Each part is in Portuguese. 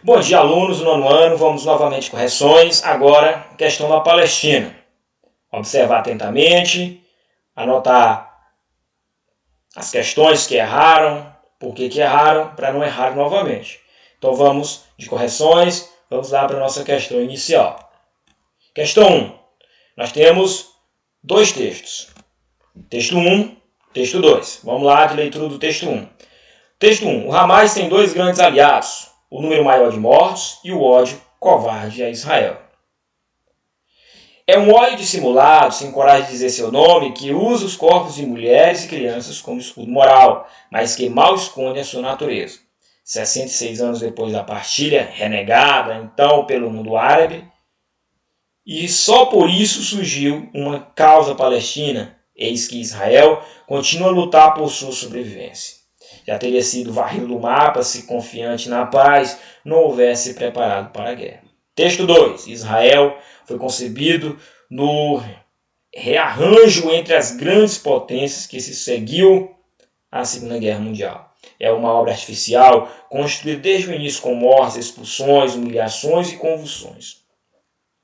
Bom dia, alunos do nono ano. Vamos novamente correções. Agora, questão da Palestina. Observar atentamente, anotar as questões que erraram, por que erraram, para não errar novamente. Então vamos de correções, vamos lá para a nossa questão inicial. Questão 1. Nós temos dois textos. Texto 1, texto 2. Vamos lá de leitura do texto 1. Texto 1. O Hamas tem dois grandes aliados, o número maior de mortos e o ódio covarde a Israel. É um ódio dissimulado, sem coragem de dizer seu nome, que usa os corpos de mulheres e crianças como escudo moral, mas que mal esconde a sua natureza. 66 anos depois da partilha, renegada então pelo mundo árabe, e só por isso surgiu uma causa palestina, eis que Israel continua a lutar por sua sobrevivência. Já teria sido varrido do mapa se, confiante na paz, não houvesse preparado para a guerra. Texto 2. Israel foi concebido no rearranjo entre as grandes potências que se seguiu à Segunda Guerra Mundial. É uma obra artificial construída desde o início com mortes, expulsões, humilhações e convulsões.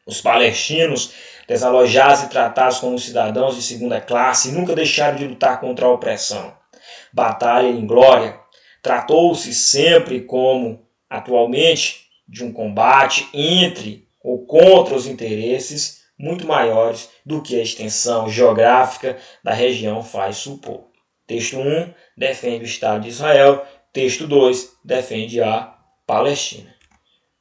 Os palestinos, desalojados e tratados como cidadãos de segunda classe, nunca deixaram de lutar contra a opressão. Batalha em glória, tratou-se sempre como, atualmente, de um combate entre ou contra os interesses muito maiores do que a extensão geográfica da região faz supor. Texto 1 defende o Estado de Israel, texto 2 defende a Palestina.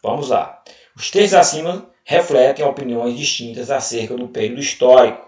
Vamos lá. Os textos acima refletem opiniões distintas acerca do período histórico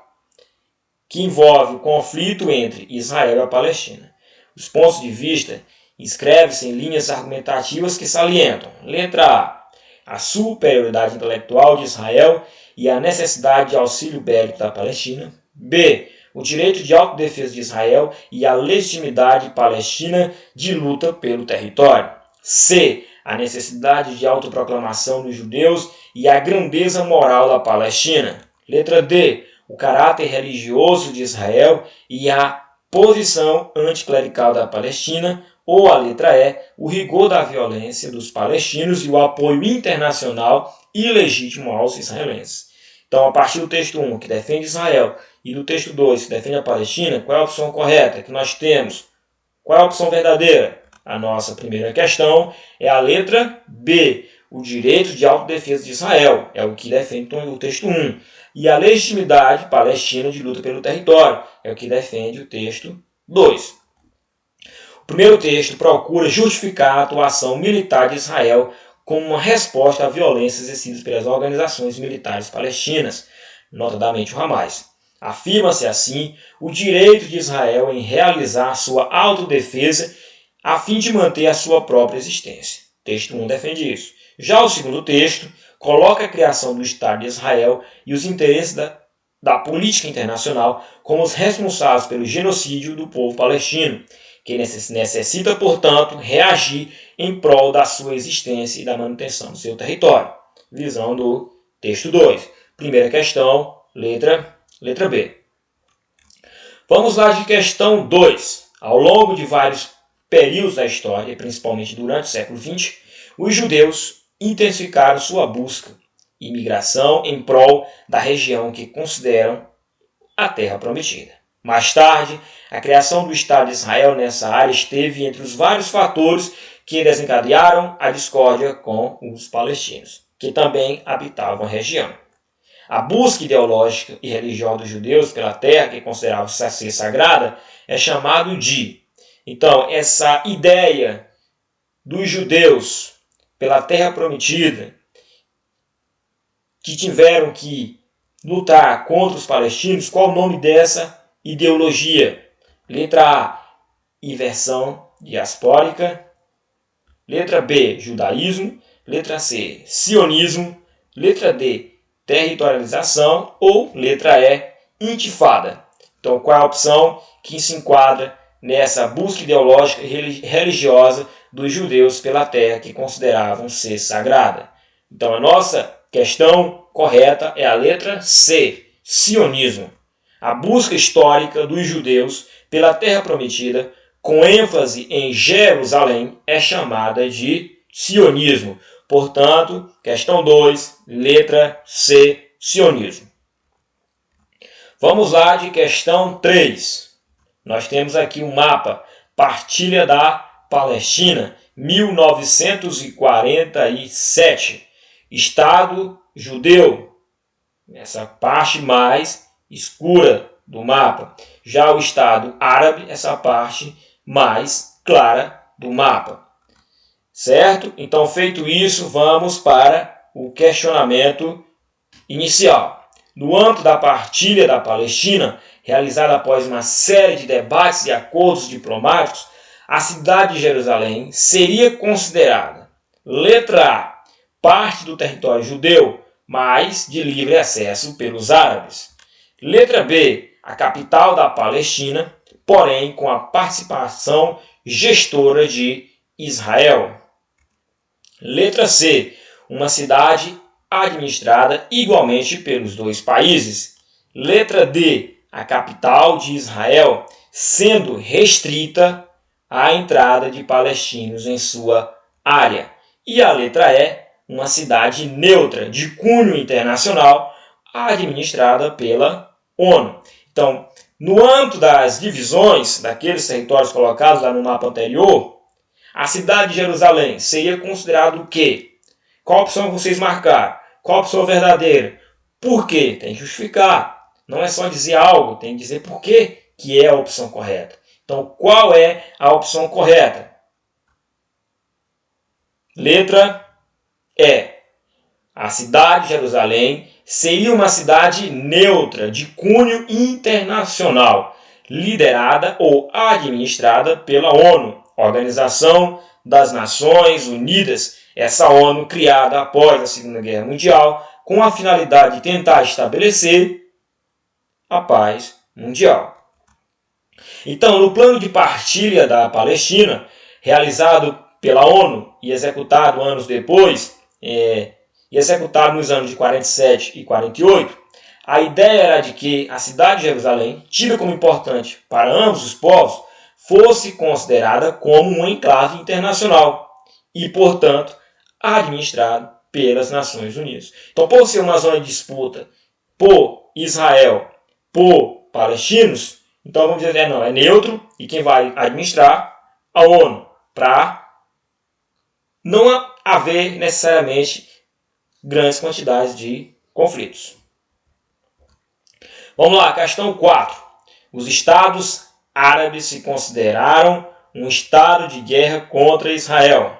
que envolve o conflito entre Israel e a Palestina. Os pontos de vista inscrevem-se em linhas argumentativas que salientam: letra A superioridade intelectual de Israel e a necessidade de auxílio bélico da Palestina. B. O direito de autodefesa de Israel e a legitimidade palestina de luta pelo território. C. A necessidade de autoproclamação dos judeus e a grandeza moral da Palestina. Letra D. O caráter religioso de Israel e a posição anticlerical da Palestina. Ou a letra E. O rigor da violência dos palestinos e o apoio internacional ilegítimo aos israelenses. Então, a partir do texto 1, que defende Israel, e do texto 2, que defende a Palestina, qual é a opção correta que nós temos? Qual é a opção verdadeira? A nossa primeira questão é a letra B, o direito de autodefesa de Israel, é o que defende o texto 1. E a legitimidade palestina de luta pelo território, é o que defende o texto 2. O primeiro texto procura justificar a atuação militar de Israel como uma resposta à violência exercida pelas organizações militares palestinas, notadamente o Hamas. Afirma-se assim o direito de Israel em realizar sua autodefesa a fim de manter a sua própria existência. Texto 1 defende isso. Já o segundo texto coloca a criação do Estado de Israel e os interesses da política internacional como os responsáveis pelo genocídio do povo palestino, que necessita, portanto, reagir em prol da sua existência e da manutenção do seu território. Visão do texto 2. Primeira questão, letra B. Vamos lá de questão 2. Ao longo de vários períodos da história, principalmente durante o século XX, os judeus intensificaram sua busca e migração em prol da região que consideram a Terra Prometida. Mais tarde, a criação do Estado de Israel nessa área esteve entre os vários fatores que desencadearam a discórdia com os palestinos, que também habitavam a região. A busca ideológica e religiosa dos judeus pela terra que consideravam ser sagrada é chamado de... Então, essa ideia dos judeus pela terra prometida, que tiveram que lutar contra os palestinos, qual o nome dessa ideologia? Letra A, inversão diaspórica. Letra B, judaísmo. Letra C, sionismo. Letra D, territorialização. Ou letra E, intifada. Então, qual é a opção que se enquadra nessa busca ideológica e religiosa dos judeus pela terra que consideravam ser sagrada? Então, a nossa questão correta é a letra C, sionismo. A busca histórica dos judeus pela terra prometida, com ênfase em Jerusalém, é chamada de sionismo. Portanto, questão 2, letra C, sionismo. Vamos lá de questão 3. Nós temos aqui um mapa, Partilha da Palestina, 1947. Estado judeu, essa parte mais escura do mapa. Já o Estado árabe, essa parte mais clara do mapa. Certo? Então, feito isso, vamos para o questionamento inicial. No âmbito da partilha da Palestina, realizada após uma série de debates e acordos diplomáticos, a cidade de Jerusalém seria considerada, letra A, parte do território judeu, mas de livre acesso pelos árabes. Letra B, a capital da Palestina, porém com a participação gestora de Israel. Letra C, uma cidade administrada igualmente pelos dois países. Letra D, a capital de Israel, sendo restrita à entrada de palestinos em sua área. E a letra E, uma cidade neutra de cunho internacional, administrada pela ONU. Então, no âmbito das divisões daqueles territórios colocados lá no mapa anterior, a cidade de Jerusalém seria considerado o quê? Qual opção vocês marcaram? Qual opção verdadeira? Por quê? Tem que justificar. Não é só dizer algo, tem que dizer por quê que é a opção correta. Então, qual é a opção correta? Letra E. A cidade de Jerusalém seria uma cidade neutra, de cunho internacional, liderada ou administrada pela ONU, Organização das Nações Unidas, essa ONU criada após a Segunda Guerra Mundial, com a finalidade de tentar estabelecer a paz mundial. Então, no plano de partilha da Palestina, realizado pela ONU e executado anos depois, executado nos anos de 47 e 48, a ideia era de que a cidade de Jerusalém, tida como importante para ambos os povos, fosse considerada como um enclave internacional e, portanto, administrado pelas Nações Unidas. Então, por ser uma zona de disputa por Israel, por palestinos, então vamos dizer, não, é neutro e quem vai administrar a ONU, para não haver necessariamente grandes quantidades de conflitos. Vamos lá, questão 4. Os estados árabes se consideraram um estado de guerra contra Israel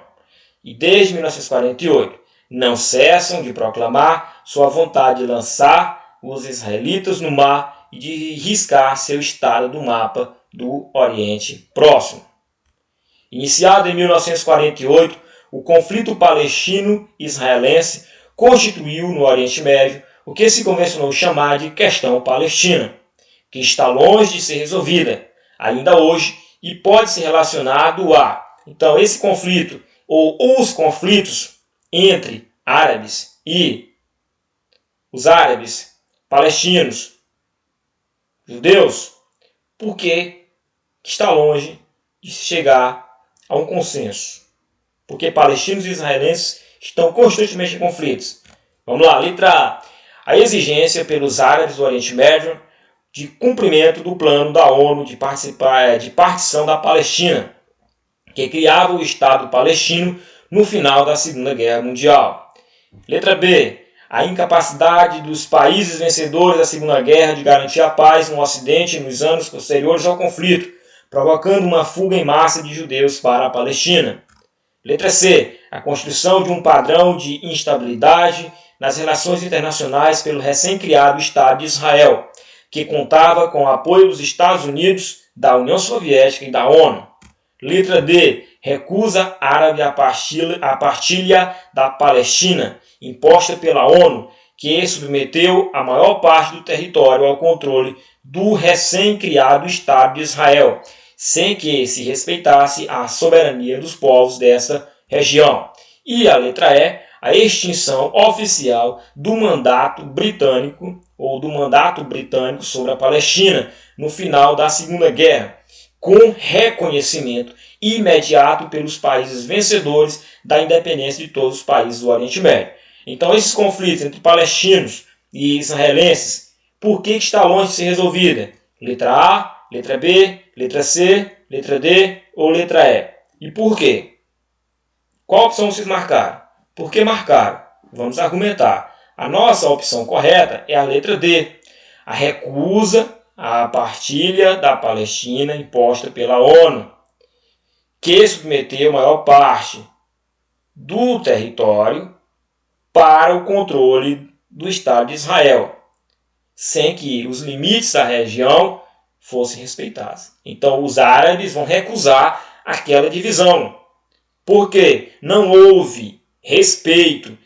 e desde 1948 não cessam de proclamar sua vontade de lançar os israelitas no mar e de riscar seu estado do mapa do Oriente Próximo. Iniciado em 1948, o conflito palestino-israelense constituiu no Oriente Médio o que se convencionou chamar de questão palestina, que está longe de ser resolvida ainda hoje e pode ser relacionado a, então, esse conflito ou os conflitos entre árabes e os árabes, palestinos, judeus, porque está longe de chegar a um consenso. Porque palestinos e israelenses estão constantemente em conflitos. Vamos lá, letra A. A exigência pelos árabes do Oriente Médio de cumprimento do plano da ONU de partição da Palestina, que criava o Estado palestino no final da Segunda Guerra Mundial. Letra B. A incapacidade dos países vencedores da Segunda Guerra de garantir a paz no Ocidente nos anos posteriores ao conflito, provocando uma fuga em massa de judeus para a Palestina. Letra C. A construção de um padrão de instabilidade nas relações internacionais pelo recém-criado Estado de Israel, que contava com o apoio dos Estados Unidos, da União Soviética e da ONU. Letra D. Recusa árabe à partilha da Palestina, imposta pela ONU, que submeteu a maior parte do território ao controle do recém-criado Estado de Israel, sem que se respeitasse a soberania dos povos dessa região. E a letra E, a extinção oficial do mandato britânico sobre a Palestina no final da Segunda Guerra, com reconhecimento imediato pelos países vencedores da independência de todos os países do Oriente Médio. Então, esses conflitos entre palestinos e israelenses, por que está longe de ser resolvida? Letra A, letra B, letra C, letra D ou letra E? E por quê? Qual opção vocês marcaram? Por que marcaram? Vamos argumentar. A nossa opção correta é a letra D, a recusa à partilha da Palestina imposta pela ONU, que submeteu a maior parte do território para o controle do Estado de Israel, sem que os limites da região fossem respeitados. Então os árabes vão recusar aquela divisão, porque não houve respeito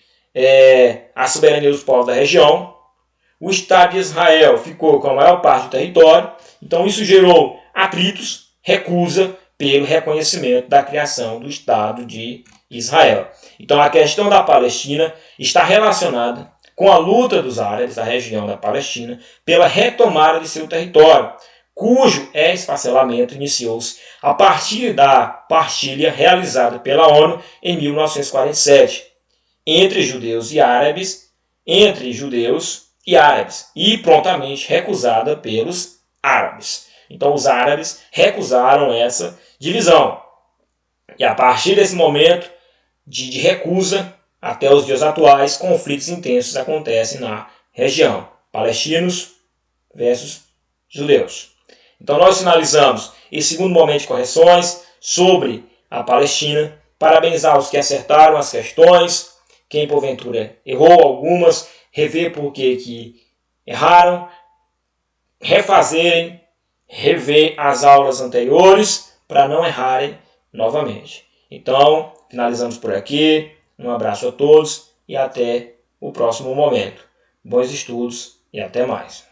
à soberania dos povos da região. O Estado de Israel ficou com a maior parte do território, então isso gerou atritos, recusa pelo reconhecimento da criação do Estado de Israel. Então a questão da Palestina está relacionada com a luta dos árabes da região da Palestina pela retomada de seu território, cujo esfacelamento iniciou-se a partir da partilha realizada pela ONU em 1947 entre judeus e árabes, e prontamente recusada pelos árabes. Então os árabes recusaram essa divisão. E a partir desse momento de recusa, até os dias atuais, conflitos intensos acontecem na região. Palestinos versus judeus. Então nós finalizamos esse segundo momento de correções sobre a Palestina. Parabenizar os que acertaram as questões. Quem porventura errou algumas, rever por que erraram, refazerem, rever as aulas anteriores para não errarem novamente. Então, finalizamos por aqui. Um abraço a todos e até o próximo momento. Bons estudos e até mais.